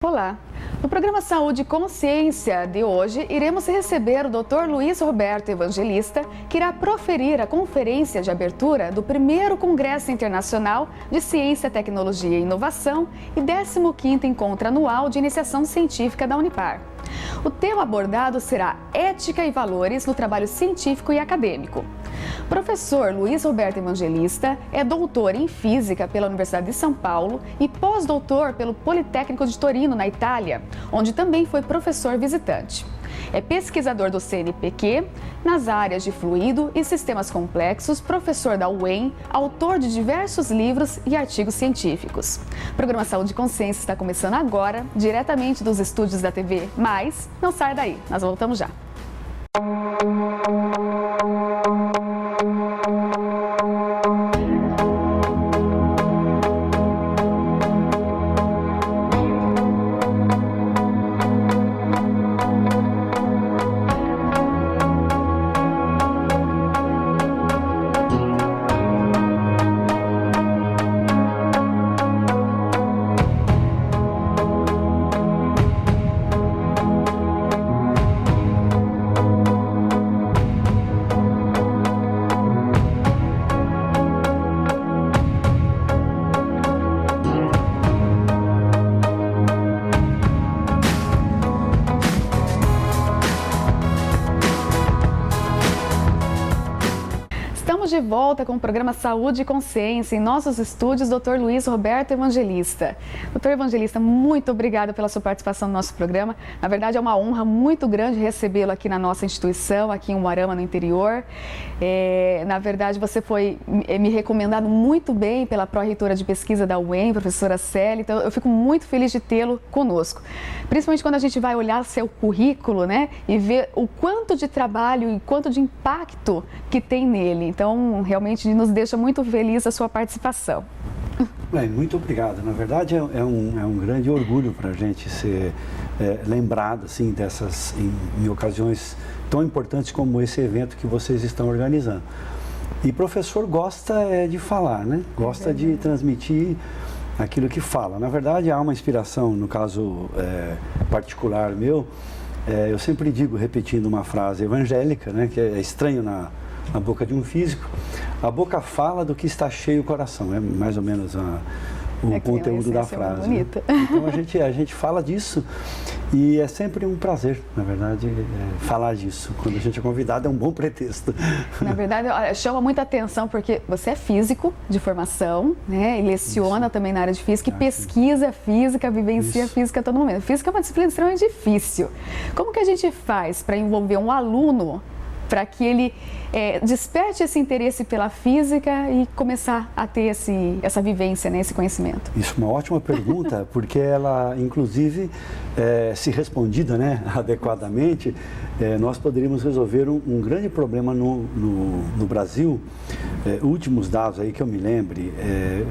Olá! No programa Saúde e Consciência de hoje, iremos receber o Dr. Luiz Roberto Evangelista, que irá proferir a conferência de abertura do 1º Congresso Internacional de Ciência, Tecnologia e Inovação e 15º Encontro Anual de Iniciação Científica da Unipar. O tema abordado será Ética e Valores no Trabalho Científico e Acadêmico. Professor Luiz Roberto Evangelista é doutor em Física pela Universidade de São Paulo e pós-doutor pelo Politécnico de Torino, na Itália, onde também foi professor visitante. É pesquisador do CNPq nas áreas de fluido e sistemas complexos, professor da UEM, autor de diversos livros e artigos científicos. O programa Saúde e Consciência está começando agora, diretamente dos estúdios da TV Mais. Não saia daí, nós voltamos já. De volta com o programa Saúde e Consciência, em nossos estúdios, Dr. Luiz Roberto Evangelista. Dr. Evangelista, muito obrigada pela sua participação no nosso programa. Na verdade, é uma honra muito grande recebê-lo aqui na nossa instituição, aqui em Umuarama, no interior. Na verdade, você foi me recomendado muito bem pela pró-reitora de pesquisa da UEM, professora Célia, então eu fico muito feliz de tê-lo conosco. Principalmente quando a gente vai olhar seu currículo, né, e ver o quanto de trabalho e quanto de impacto que tem nele. Então, realmente nos deixa muito feliz a sua participação. Bem, muito obrigado. Na verdade, é um grande orgulho para a gente ser lembrado assim, dessas, em ocasiões tão importantes como esse evento que vocês estão organizando. E professor gosta de falar, né? Gosta de transmitir aquilo que fala. Na verdade, há uma inspiração, no caso particular meu, eu sempre digo, repetindo uma frase evangélica, né? Que é estranho na boca de um físico, a boca fala do que está cheio o coração, é mais ou menos o conteúdo da frase. Né? Então a gente fala disso e é sempre um prazer, na verdade, falar disso. Quando a gente é convidado é um bom pretexto. Na verdade, chama muita atenção porque você é físico de formação, né? E leciona isso. Também na área de física e pesquisa física, vivencia isso. Física a todo momento. Física é uma disciplina extremamente difícil. Como que a gente faz para envolver um aluno para que ele desperte esse interesse pela física e começar a ter essa vivência, né, esse conhecimento? Isso é uma ótima pergunta, porque ela, inclusive, se respondida, né, adequadamente, nós poderíamos resolver um grande problema no Brasil. Últimos dados aí que eu me lembre,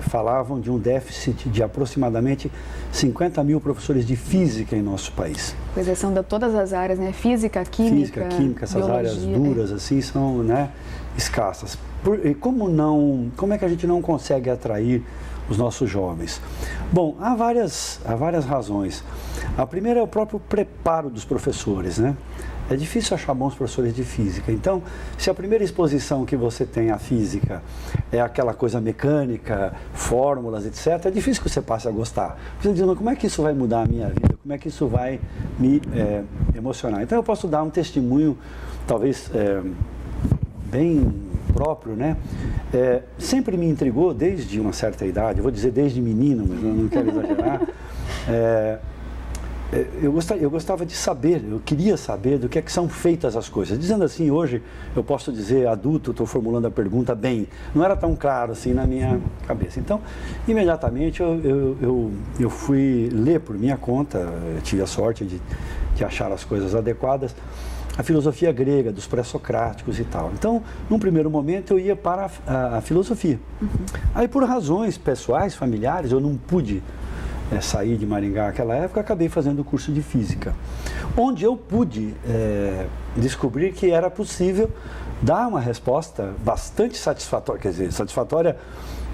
falavam de um déficit de aproximadamente 50 mil professores de física em nosso país. Pois é, são de todas as áreas, né? Física, química, essas biologia, áreas duras, assim, são, né, escassas. Como é que a gente não consegue atrair os nossos jovens? Bom, há várias razões. A primeira é o próprio preparo dos professores, né? É difícil achar bons professores de física. Então, se a primeira exposição que você tem à física é aquela coisa mecânica, fórmulas, etc., é difícil que você passe a gostar. Você diz, mas como é que isso vai mudar a minha vida? Como é que isso vai me emocionar? Então, eu posso dar um testemunho, talvez bem próprio, né? Sempre me intrigou, desde uma certa idade, eu vou dizer desde menino, mas eu não quero exagerar, eu gostava de saber, eu queria saber do que é que são feitas as coisas. Dizendo assim, hoje eu posso dizer adulto, estou formulando a pergunta bem, não era tão claro assim na minha cabeça. Então, imediatamente eu fui ler por minha conta, tive a sorte de achar as coisas adequadas, a filosofia grega, dos pré-socráticos e tal. Então, num primeiro momento, eu ia para a filosofia. Uhum. Aí, por razões pessoais, familiares, eu não pude sair de Maringá naquela época, acabei fazendo o curso de Física, onde eu pude descobrir que era possível dar uma resposta bastante satisfatória, quer dizer, satisfatória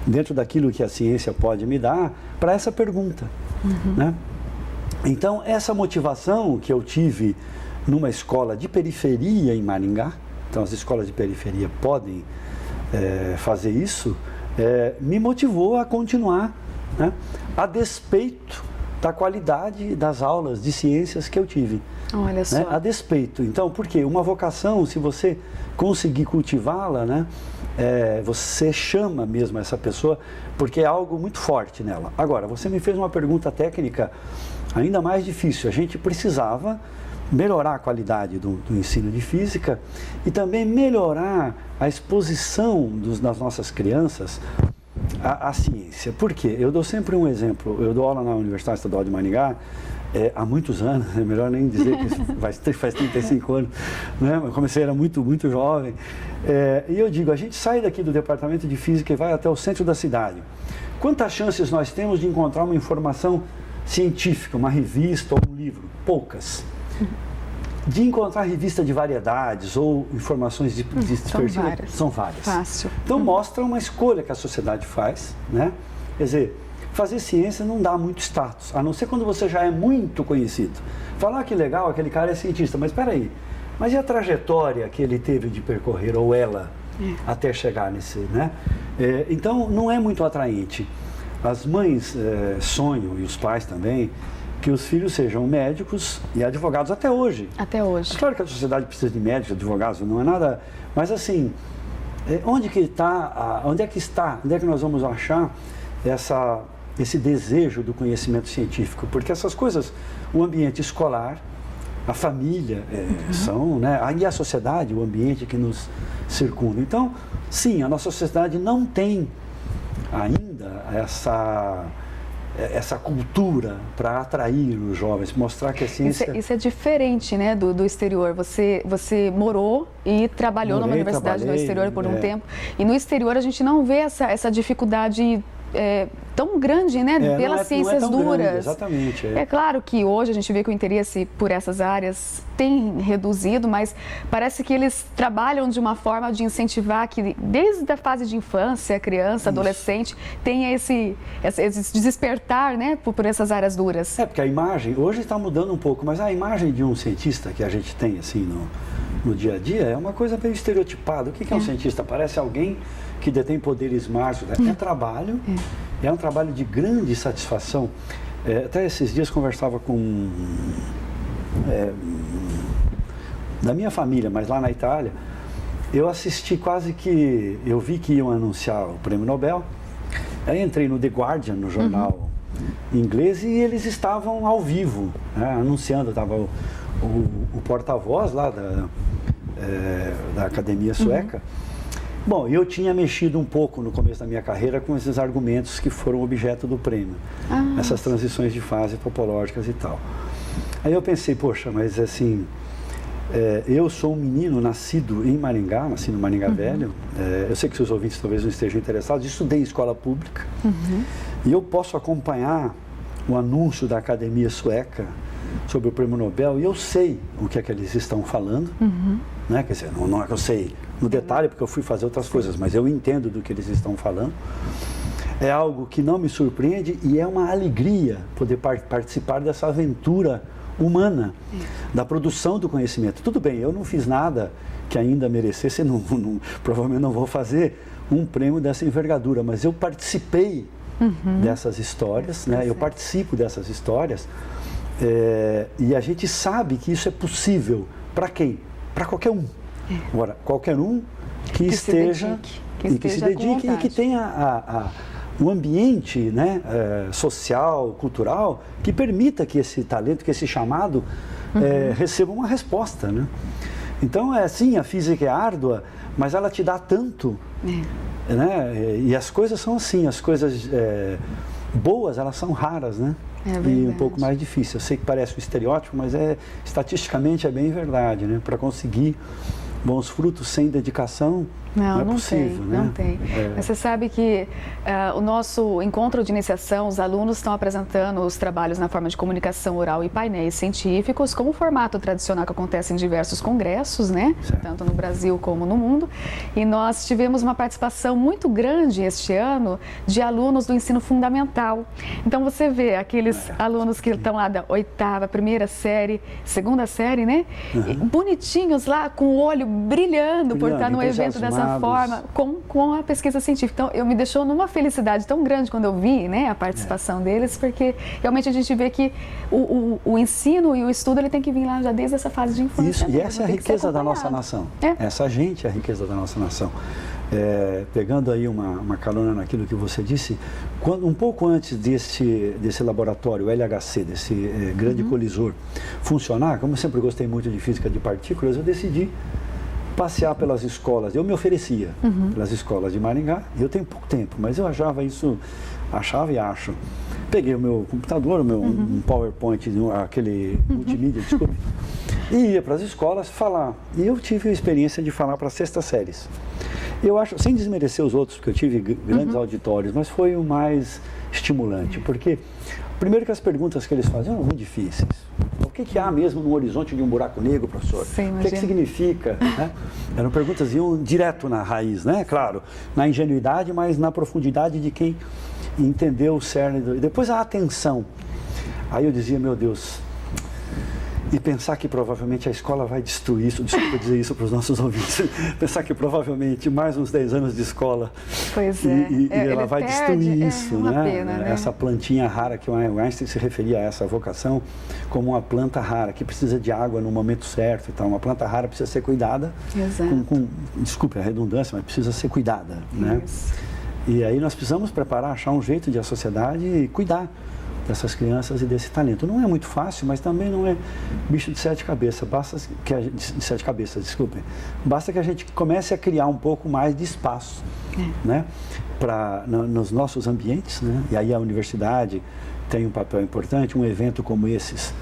dentro daquilo que a ciência pode me dar, para essa pergunta, né? Então, essa motivação que eu tive numa escola de periferia em Maringá, então as escolas de periferia podem fazer isso, me motivou a continuar, né, a despeito da qualidade das aulas de ciências que eu tive. Olha só. Né, a despeito. Então, por quê? Uma vocação, se você conseguir cultivá-la, né, você chama mesmo essa pessoa, porque é algo muito forte nela. Agora, você me fez uma pergunta técnica ainda mais difícil. A gente precisava melhorar a qualidade do ensino de física e também melhorar a exposição das nossas crianças à ciência. Por quê? Eu dou sempre um exemplo. Eu dou aula na Universidade Estadual de Maringá há muitos anos, é melhor nem dizer que faz 35 anos, né? Eu comecei, era muito, muito jovem. E eu digo, a gente sai daqui do departamento de física e vai até o centro da cidade. Quantas chances nós temos de encontrar uma informação científica, uma revista ou um livro? Poucas. De encontrar revista de variedades ou informações de são várias. Fácil. Então mostra uma escolha que a sociedade faz, né? Quer dizer, fazer ciência não dá muito status, a não ser quando você já é muito conhecido. Falar que legal, aquele cara é cientista, mas espera aí, mas e a trajetória que ele teve de percorrer, ou ela, até chegar nesse, né? Então não é muito atraente. As mães sonham, e os pais também, que os filhos sejam médicos e advogados até hoje. Até hoje. É claro que a sociedade precisa de médicos, advogados, não é nada... Mas assim, onde é que nós vamos achar esse desejo do conhecimento científico? Porque essas coisas, o ambiente escolar, a família, são, né? E a sociedade, o ambiente que nos circunda. Então, sim, a nossa sociedade não tem ainda essa cultura para atrair os jovens, mostrar que a ciência... Isso é diferente, né, do exterior. Você morou e trabalhou numa universidade no exterior por um tempo. E no exterior a gente não vê essa dificuldade tão grande, né, pelas ciências duras. Grande, exatamente. É claro que hoje a gente vê que o interesse por essas áreas tem reduzido, mas parece que eles trabalham de uma forma de incentivar que desde a fase de infância, criança, adolescente, tenha esse despertar, né, por essas áreas duras. Porque a imagem, hoje está mudando um pouco, mas a imagem de um cientista que a gente tem assim no dia a dia é uma coisa meio estereotipada. O que é um cientista? Parece alguém que detém poderes mágicos. É trabalho, é um trabalho de grande satisfação. Até esses dias conversava com da minha família, mas lá na Itália, eu assisti eu vi que iam anunciar o Prêmio Nobel. Aí entrei no The Guardian, no jornal inglês, e eles estavam ao vivo, né, anunciando. Estava o porta-voz lá da Academia Sueca. Bom, eu tinha mexido um pouco no começo da minha carreira com esses argumentos que foram objeto do prêmio, essas transições de fase topológicas e tal. Aí eu pensei, poxa, mas assim, eu sou um menino nascido em Maringá, nasci no Maringá Velho, eu sei que seus ouvintes talvez não estejam interessados, estudei em escola pública, e eu posso acompanhar o anúncio da Academia Sueca sobre o Prêmio Nobel, e eu sei o que é que eles estão falando, né? Quer dizer, não é que eu sei no detalhe, porque eu fui fazer outras coisas, mas eu entendo do que eles estão falando. É algo que não me surpreende e é uma alegria poder participar dessa aventura humana, da produção do conhecimento. Tudo bem, eu não fiz nada que ainda merecesse, provavelmente não vou fazer um prêmio dessa envergadura, mas eu participei dessas histórias, né? Eu participo dessas histórias, e a gente sabe que isso é possível. Para quem? Para qualquer um. Agora, qualquer um que esteja e que se dedique e que tenha um ambiente, né, social, cultural, que permita que esse talento, que esse chamado receba uma resposta, né? Então, sim, a física é árdua, mas ela te dá tanto, né? E as coisas são assim, as coisas boas, elas são raras, né? E um pouco mais difícil. Eu sei que parece um estereótipo, mas estatisticamente é bem verdade, né? Para conseguir bons frutos sem dedicação, Não é possível, tem, né? Não tem. Mas você sabe que o nosso encontro de iniciação, os alunos estão apresentando os trabalhos na forma de comunicação oral e painéis científicos, como o formato tradicional que acontece em diversos congressos, né? Certo. Tanto no Brasil como no mundo. E nós tivemos uma participação muito grande este ano de alunos do ensino fundamental. Então você vê aqueles alunos que estão lá da 8ª, 1ª série, 2ª série, né? Bonitinhos lá, com o olho brilhando por estar no evento dessa forma, com a pesquisa científica. Então, me deixou numa felicidade tão grande quando eu vi, né, a participação deles, porque realmente a gente vê que o ensino e o estudo ele tem que vir lá já desde essa fase de infância. Isso, e essa é a riqueza da nossa nação. Essa gente é a riqueza da nossa nação. Pegando aí uma carona naquilo que você disse, um pouco antes desse laboratório, o LHC, desse grande colisor, funcionar, como eu sempre gostei muito de física de partículas, eu decidi passear pelas escolas. Eu me oferecia pelas escolas de Maringá, eu tenho pouco tempo, mas eu achava e acho. Peguei o meu computador, um PowerPoint, aquele multimídia, desculpe, e ia para as escolas falar. E eu tive a experiência de falar para 6ª séries. Eu acho, sem desmerecer os outros, porque eu tive grandes auditórios, mas foi o mais estimulante, porque primeiro que as perguntas que eles faziam eram muito difíceis. O que há mesmo no horizonte de um buraco negro, professor? Sim, o que significa? Né? Eram perguntas que iam direto na raiz, né? Claro, na ingenuidade, mas na profundidade de quem entendeu o cerne. E depois a atenção. Aí eu dizia, meu Deus, e pensar que provavelmente a escola vai destruir isso, desculpa dizer isso para os nossos ouvintes, pensar que provavelmente mais uns 10 anos de escola e ela vai destruir isso, né? Pena, né? Essa plantinha rara, que o Einstein se referia a essa vocação como uma planta rara, que precisa de água no momento certo e tal. Uma planta rara precisa ser cuidada, desculpe a redundância, mas precisa ser cuidada, né? E aí nós precisamos preparar, achar um jeito de a sociedade cuidar dessas crianças e desse talento. Não é muito fácil, mas também não é bicho de 7 cabeças. Basta que a gente comece a criar um pouco mais de espaço, né, nos nossos ambientes, né? E aí a universidade tem um papel importante. Um evento como esses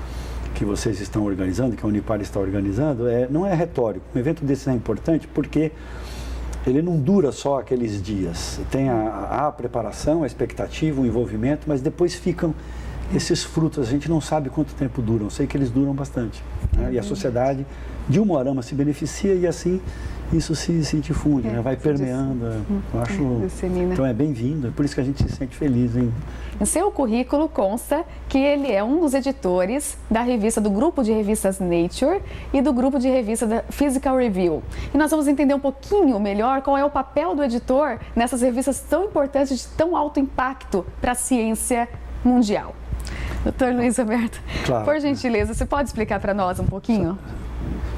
que vocês estão organizando, que a Unipar está organizando, não é retórico. Um evento desse é importante porque ele não dura só aqueles dias. Tem a preparação, a expectativa, o envolvimento, mas depois ficam esses frutos. A gente não sabe quanto tempo duram, sei que eles duram bastante, né? E a sociedade, de uma forma, se beneficia e assim isso se difunde, né? Vai permeando. Eu acho, então é bem-vindo, é por isso que a gente se sente feliz em... Em seu currículo consta que ele é um dos editores da revista, do grupo de revistas Nature e do grupo de revista da Physical Review. E nós vamos entender um pouquinho melhor qual é o papel do editor nessas revistas tão importantes, de tão alto impacto para a ciência mundial. Dr. Luiz Roberto, claro, por gentileza, você pode explicar para nós um pouquinho?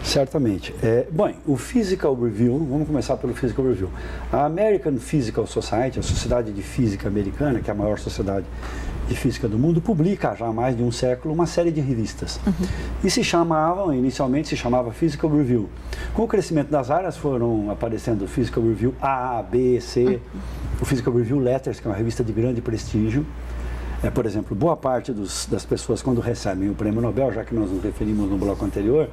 Certamente. Bom, o Physical Review, vamos começar pelo Physical Review. A American Physical Society, a Sociedade de Física Americana, que é a maior sociedade de física do mundo, publica já há mais de um século uma série de revistas. E inicialmente se chamava Physical Review. Com o crescimento das áreas foram aparecendo o Physical Review A, B, C, o Physical Review Letters, que é uma revista de grande prestígio. Por exemplo, boa parte das pessoas, quando recebem o Prêmio Nobel, já que nós nos referimos no bloco anterior,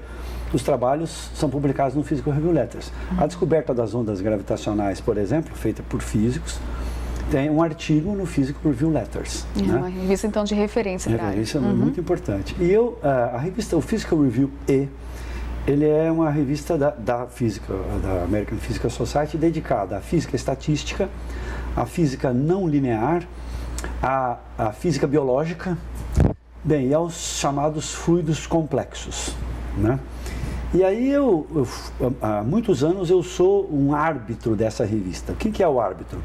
os trabalhos são publicados no Physical Review Letters. A descoberta das ondas gravitacionais, por exemplo, feita por físicos, tem um artigo no Physical Review Letters. Né? Uma revista, então, de referência para a área. Isso é muito importante. E a revista, o Physical Review ele é uma revista da física, da American Physical Society, dedicada à física estatística, à física não linear, à física biológica, e aos chamados fluidos complexos, né? E aí há muitos anos eu sou um árbitro dessa revista. O que é o árbitro?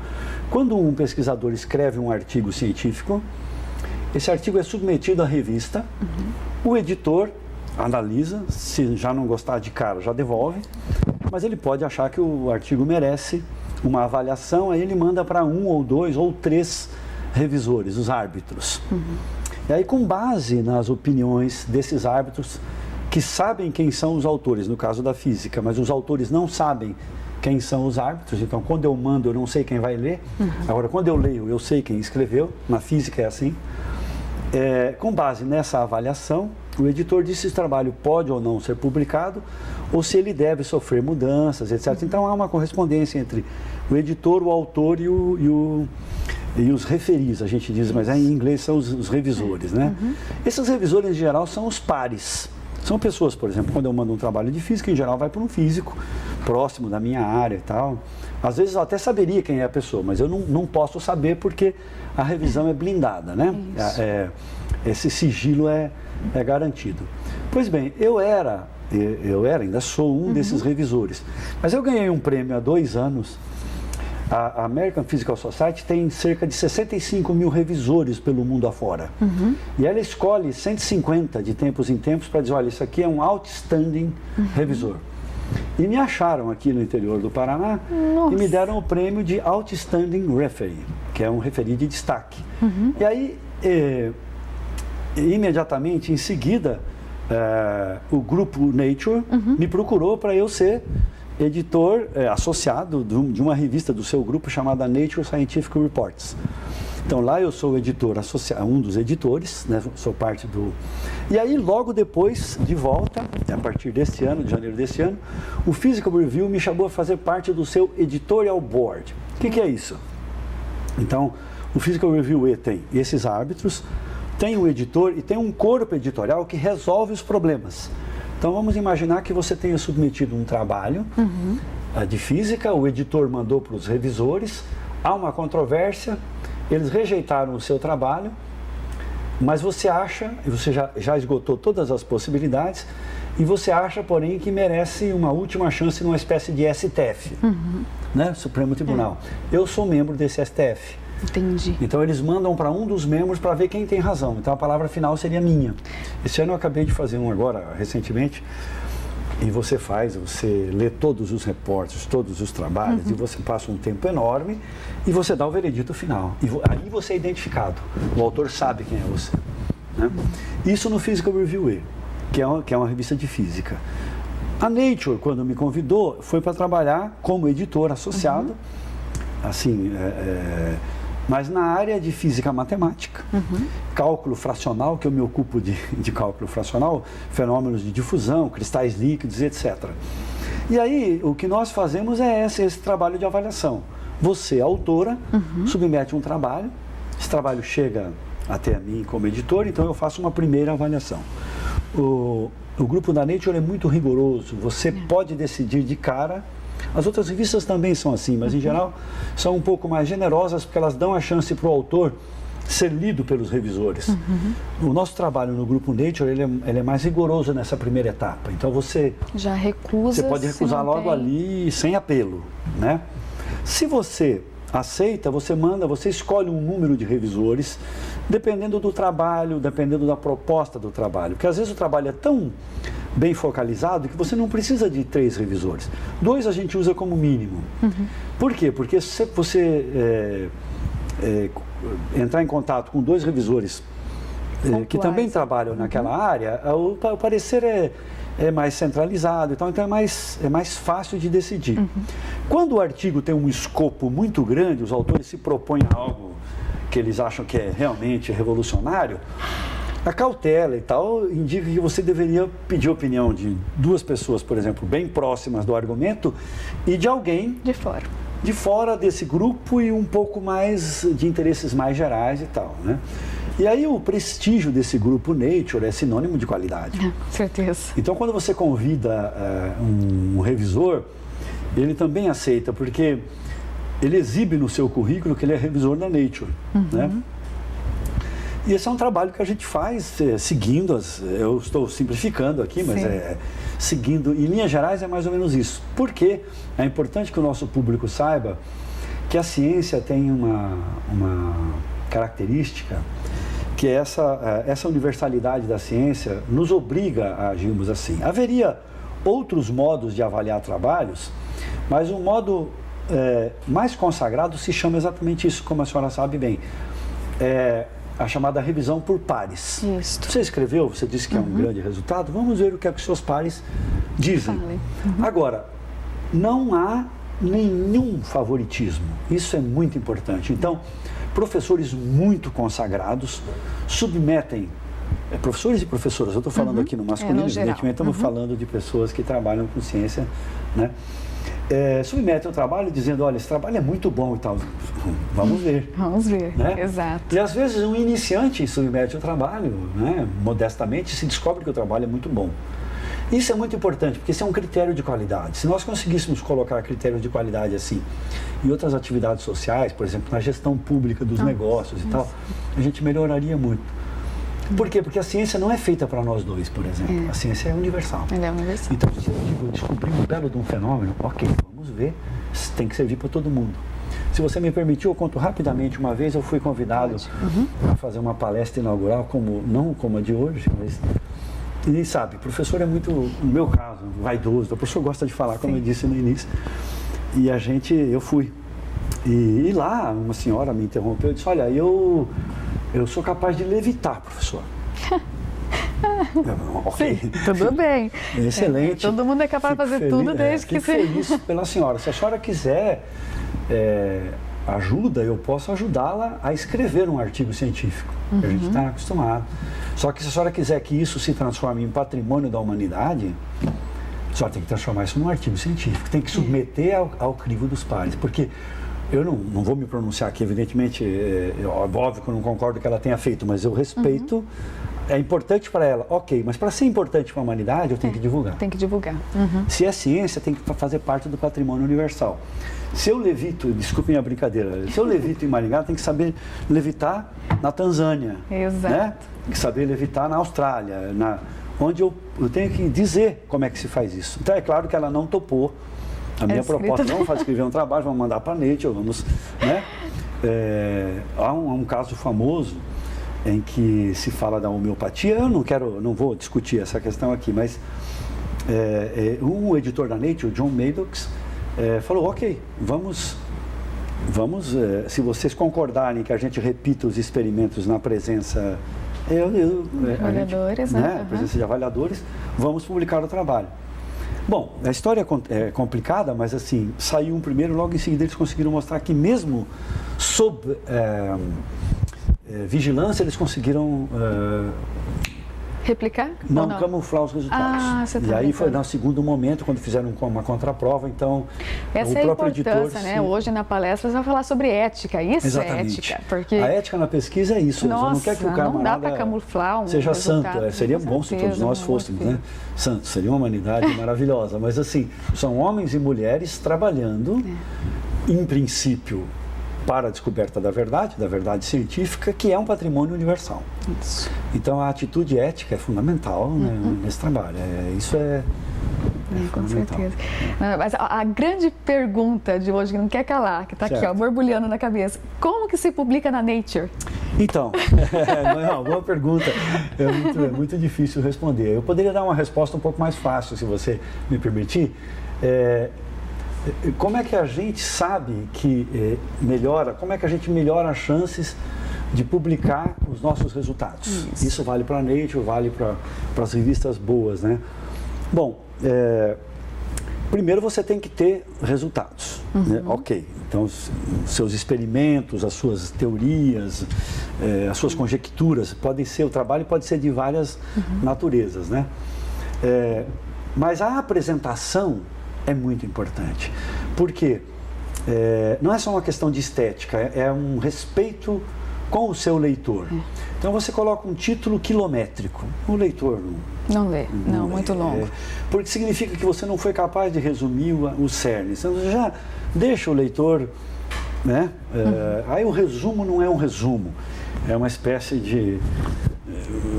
Quando um pesquisador escreve um artigo científico, esse artigo é submetido à revista, o editor analisa, se já não gostar de cara, já devolve, mas ele pode achar que o artigo merece uma avaliação, aí ele manda para 1 ou 2 ou 3 revisores, os árbitros. E aí, com base nas opiniões desses árbitros, que sabem quem são os autores, no caso da física, mas os autores não sabem quem são os árbitros, então quando eu mando eu não sei quem vai ler, agora quando eu leio eu sei quem escreveu, na física é assim, Com base nessa avaliação, o editor diz se o trabalho pode ou não ser publicado, ou se ele deve sofrer mudanças, etc. Então há uma correspondência entre o editor, o autor e os referis, a gente diz, mas em inglês são os revisores, né? Esses revisores, em geral, são os pares. São pessoas, por exemplo, quando eu mando um trabalho de física, em geral vai para um físico, próximo da minha área e tal. Às vezes eu até saberia quem é a pessoa, mas eu não posso saber porque a revisão é blindada, né? Esse sigilo é garantido. Pois bem, eu ainda sou um desses revisores, mas eu ganhei um prêmio há 2 anos. A American Physical Society tem cerca de 65 mil revisores pelo mundo afora. E ela escolhe 150 de tempos em tempos para dizer, olha, isso aqui é um outstanding revisor. E me acharam aqui no interior do Paraná e me deram o prêmio de Outstanding Referee, que é um referee de destaque. E aí, imediatamente em seguida, o grupo Nature me procurou para eu ser editor associado de uma revista do seu grupo chamada Nature Scientific Reports. Então lá eu sou o editor associado, um dos editores, né, sou parte do... E aí logo depois, de volta, a partir deste ano, de janeiro deste ano, o Physical Review me chamou a fazer parte do seu Editorial Board. O que é isso? Então, o Physical Review tem esses árbitros, tem o editor e tem um corpo editorial que resolve os problemas. Então vamos imaginar que você tenha submetido um trabalho de física, o editor mandou para os revisores, há uma controvérsia, eles rejeitaram o seu trabalho, mas você acha, e você já esgotou todas as possibilidades, e você acha, porém, que merece uma última chance numa espécie de STF, né? Supremo Tribunal. Eu sou membro desse STF. Entendi. Então eles mandam para um dos membros para ver quem tem razão. Então a palavra final seria minha. Esse ano eu acabei de fazer um agora, recentemente, e você lê todos os reportes, todos os trabalhos, e você passa um tempo enorme e você dá o veredito final. E aí você é identificado, o autor sabe quem é você. Né? Isso no Physical Review, que é uma revista de física. A Nature, quando me convidou, foi para trabalhar como editor associado, assim, mas na área de física matemática, cálculo fracional, que eu me ocupo de cálculo fracional, fenômenos de difusão, cristais líquidos, etc. E aí, o que nós fazemos é esse trabalho de avaliação. Você, autora, submete um trabalho, esse trabalho chega até a mim como editor, então eu faço uma primeira avaliação. O grupo da Nature é muito rigoroso, você pode decidir de cara. As outras revistas também são assim, mas em geral são um pouco mais generosas porque elas dão a chance para o autor ser lido pelos revisores. O nosso trabalho no grupo Nature, ele é mais rigoroso nessa primeira etapa. Então você já recusa, você pode recusar logo ali sem apelo, né? Se você aceita, você escolhe um número de revisores, dependendo do trabalho, dependendo da proposta do trabalho. Porque às vezes o trabalho é tão bem focalizado que você não precisa de 3 revisores. 2 a gente usa como mínimo. Por quê? Porque se você entrar em contato com 2 revisores que também trabalham naquela área, o parecer é mais centralizado e tal, então é mais fácil de decidir. Quando o artigo tem um escopo muito grande, os autores se propõem a algo que eles acham que é realmente revolucionário, a cautela e tal indica que você deveria pedir a opinião de 2 pessoas, por exemplo, bem próximas do argumento e de alguém de fora desse grupo e um pouco mais de interesses mais gerais e tal, né? E aí o prestígio desse grupo Nature é sinônimo de qualidade. Certeza. Então quando você convida um revisor, ele também aceita, porque ele exibe no seu currículo que ele é revisor da Nature, né? E esse é um trabalho que a gente faz seguindo, eu estou simplificando aqui, mas seguindo, em linhas gerais é mais ou menos isso. Porque é importante que o nosso público saiba que a ciência tem uma característica que essa universalidade da ciência nos obriga a agirmos assim. Haveria outros modos de avaliar trabalhos, mas um modo mais consagrado se chama exatamente isso, como a senhora sabe bem. A chamada revisão por pares. Isso. Você escreveu, você disse que é um grande resultado, vamos ver o que é que os seus pares dizem. Agora, não há nenhum favoritismo, isso é muito importante. Então, professores muito consagrados submetem, professores e professoras, eu estou falando aqui no masculino, evidentemente estamos falando de pessoas que trabalham com ciência, né? Submetem o trabalho dizendo, olha, esse trabalho é muito bom e tal, vamos ver. Vamos ver, né? Exato. E às vezes um iniciante submete o trabalho, né, modestamente, se descobre que o trabalho é muito bom. Isso é muito importante, porque isso é um critério de qualidade. Se nós conseguíssemos colocar critérios de qualidade assim, em outras atividades sociais, por exemplo, na gestão pública dos negócios e tal, a gente melhoraria muito. Por quê? Porque a ciência não é feita para nós dois, por exemplo. A ciência é universal. Ela é universal. Então, se eu descobrir um belo de um fenômeno, ok, vamos ver, tem que servir para todo mundo. Se você me permitir, eu conto rapidamente. Uma vez eu fui convidado a fazer uma palestra inaugural, não como a de hoje, mas... E sabe, o professor é muito, no meu caso, vaidoso. O professor gosta de falar, como eu disse no início. E eu fui. E lá, uma senhora me interrompeu e disse, olha, eu sou capaz de levitar, professor. Ok. Sim, tudo bem. Excelente. Todo mundo é capaz de fazer tudo desde que seja. Fico feliz pela senhora. Se a senhora quiser ajuda, eu posso ajudá-la a escrever um artigo científico. A gente está acostumado. Só que se a senhora quiser que isso se transforme em patrimônio da humanidade, a senhora tem que transformar isso num artigo científico. Tem que submeter ao crivo dos pares. Porque eu não vou me pronunciar aqui, evidentemente, óbvio que eu não concordo que ela tenha feito, mas eu respeito. É importante para ela, ok, mas para ser importante para a humanidade, eu tenho que divulgar. Tem que divulgar. Se é ciência, tem que fazer parte do patrimônio universal. Se eu levito, desculpem a brincadeira, se eu levito em Maringá, tem que saber levitar na Tanzânia. Exato. Né? Tem que saber levitar na Austrália, onde eu tenho que dizer como é que se faz isso. Então, é claro que ela não topou a minha proposta. Vamos escrever um trabalho, vamos mandar para a Nature, vamos... Né? Há um caso famoso em que se fala da homeopatia. Eu não vou discutir essa questão aqui, mas um editor da Nature, John Maddox, falou, ok, vamos se vocês concordarem que a gente repita os experimentos na presença avaliadores, presença de avaliadores, vamos publicar o trabalho. Bom, a história é complicada, mas assim, saiu um primeiro, logo em seguida eles conseguiram mostrar que mesmo sob vigilância, eles conseguiram replicar? Não, camuflar os resultados. Você tá e aí foi no segundo momento, quando fizeram uma contraprova, então essa o é a próprio importância, né? Hoje na palestra você vai falar sobre ética, isso Exatamente. É ética. Porque... A ética na pesquisa é isso, Nossa, não quer que o camarada não dá para camuflar seja santo, seria bom se todos nós fôssemos, né? Santos, seria uma humanidade maravilhosa, mas assim, são homens e mulheres trabalhando, em princípio, para a descoberta da verdade científica, que é um patrimônio universal. Isso. Então, a atitude ética é fundamental nesse trabalho. Isso é com fundamental. certeza. Mas a grande pergunta de hoje, que não quer calar, que está aqui, borbulhando na cabeça, como que se publica na Nature? Então, é uma boa pergunta. É muito difícil responder. Eu poderia dar uma resposta um pouco mais fácil, se você me permitir. Como é que a gente sabe que como é que a gente melhora as chances de publicar os nossos resultados? Isso vale para a Nature, vale para as revistas boas, né? Bom, primeiro você tem que ter resultados, né? Ok, então os seus experimentos, as suas teorias, as suas conjecturas, o trabalho pode ser de várias naturezas, né? Mas a apresentação é muito importante, porque não é só uma questão de estética, é um respeito com o seu leitor. Então você coloca um título quilométrico, o leitor não lê, muito longo. Porque significa que você não foi capaz de resumir o cerne, você já deixa o leitor, né? Aí o resumo não é um resumo, é uma espécie de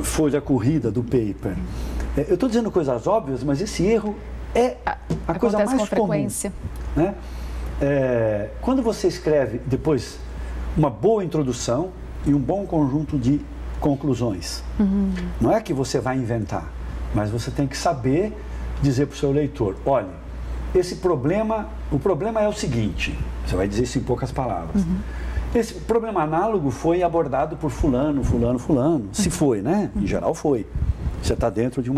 folha corrida do paper. Eu estou dizendo coisas óbvias, mas esse erro é a coisa mais com frequência. Comum, né? Quando você escreve depois uma boa introdução e um bom conjunto de conclusões, não é que você vai inventar, mas você tem que saber dizer para o seu leitor, olha, o problema é o seguinte, você vai dizer isso em poucas palavras. Esse problema análogo foi abordado por fulano, se foi, né? Em geral foi. Você está dentro de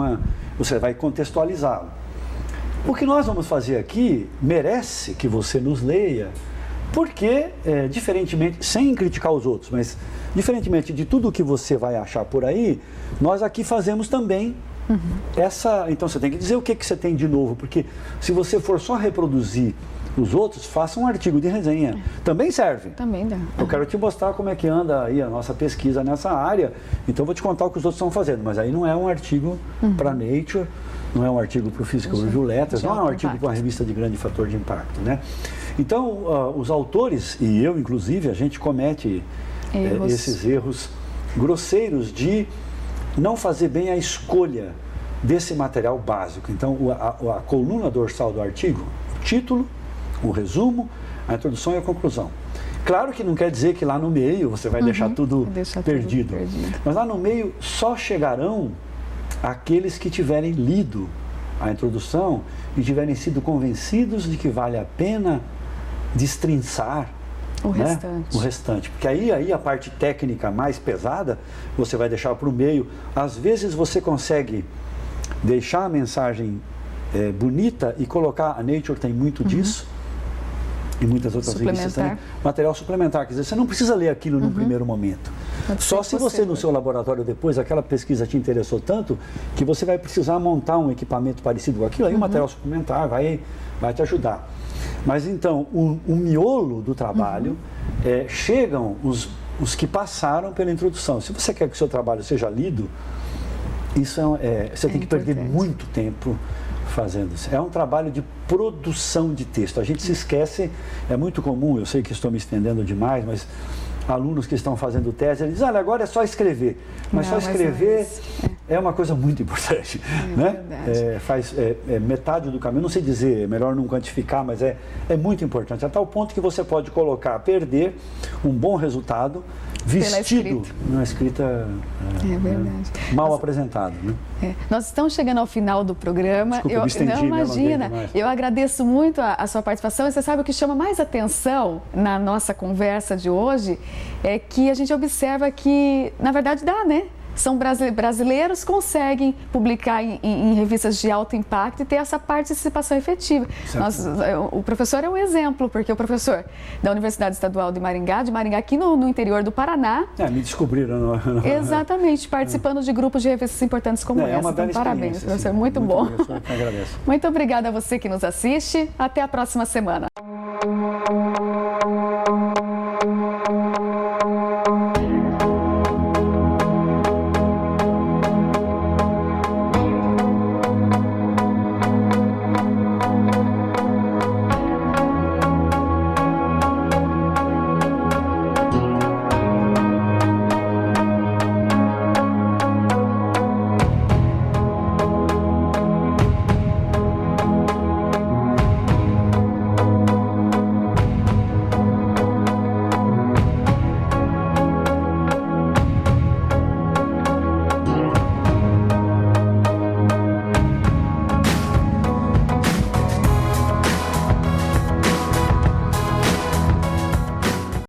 você vai contextualizá-lo. O que nós vamos fazer aqui merece que você nos leia Porque, diferentemente, sem criticar os outros, mas diferentemente de tudo que você vai achar por aí, nós aqui fazemos também então você tem que dizer o que você tem de novo, porque se você for só reproduzir os outros, faça um artigo de resenha. Também serve. Também dá. Eu quero te mostrar como é que anda aí a nossa pesquisa nessa área, então eu vou te contar o que os outros estão fazendo, mas aí não é um artigo para Nature, não é um artigo para o Physical Review Letters, não é um artigo para uma revista de grande fator de impacto, né? Então, os autores, e eu inclusive, a gente comete esses erros grosseiros de não fazer bem a escolha desse material básico. Então, a coluna dorsal do artigo, o título, o resumo, a introdução e a conclusão. Claro que não quer dizer que lá no meio você vai deixar tudo perdido. Mas lá no meio só chegarão aqueles que tiverem lido a introdução e tiverem sido convencidos de que vale a pena destrinçar o restante. Porque aí a parte técnica mais pesada você vai deixar para o meio. Às vezes você consegue deixar a mensagem bonita e colocar, a Nature tem muito disso, e muitas outras revistas também, material suplementar. Quer dizer, você não precisa ler aquilo no primeiro momento. Só se você no seu laboratório depois, aquela pesquisa te interessou tanto, que você vai precisar montar um equipamento parecido com aquilo, aí o material suplementar vai te ajudar. Mas então, o miolo do trabalho, chegam os que passaram pela introdução. Se você quer que o seu trabalho seja lido, isso você tem que perder muito tempo fazendo isso. É um trabalho de produção de texto. A gente se esquece, é muito comum, eu sei que estou me estendendo demais, mas alunos que estão fazendo tese, eles dizem, olha, agora é só escrever. Mas só escrever é uma coisa muito importante. Né? Faz metade do caminho, não sei dizer, é melhor não quantificar, mas é muito importante. A tal ponto que você pode perder um bom resultado vestido numa escrita mal apresentada. Né? Nós estamos chegando ao final do programa. Desculpa, eu me estendi, não, imagina, eu agradeço muito a sua participação. E você sabe o que chama mais atenção na nossa conversa de hoje é que a gente observa que, na verdade, dá, né? São brasileiros que conseguem publicar em revistas de alto impacto e ter essa participação efetiva. O professor é um exemplo, porque o professor da Universidade Estadual de Maringá aqui no interior do Paraná... me descobriram. Exatamente, participando de grupos de revistas importantes como essa. Então, parabéns, professor, muito bom. Eu que agradeço. Muito obrigada a você que nos assiste. Até a próxima semana.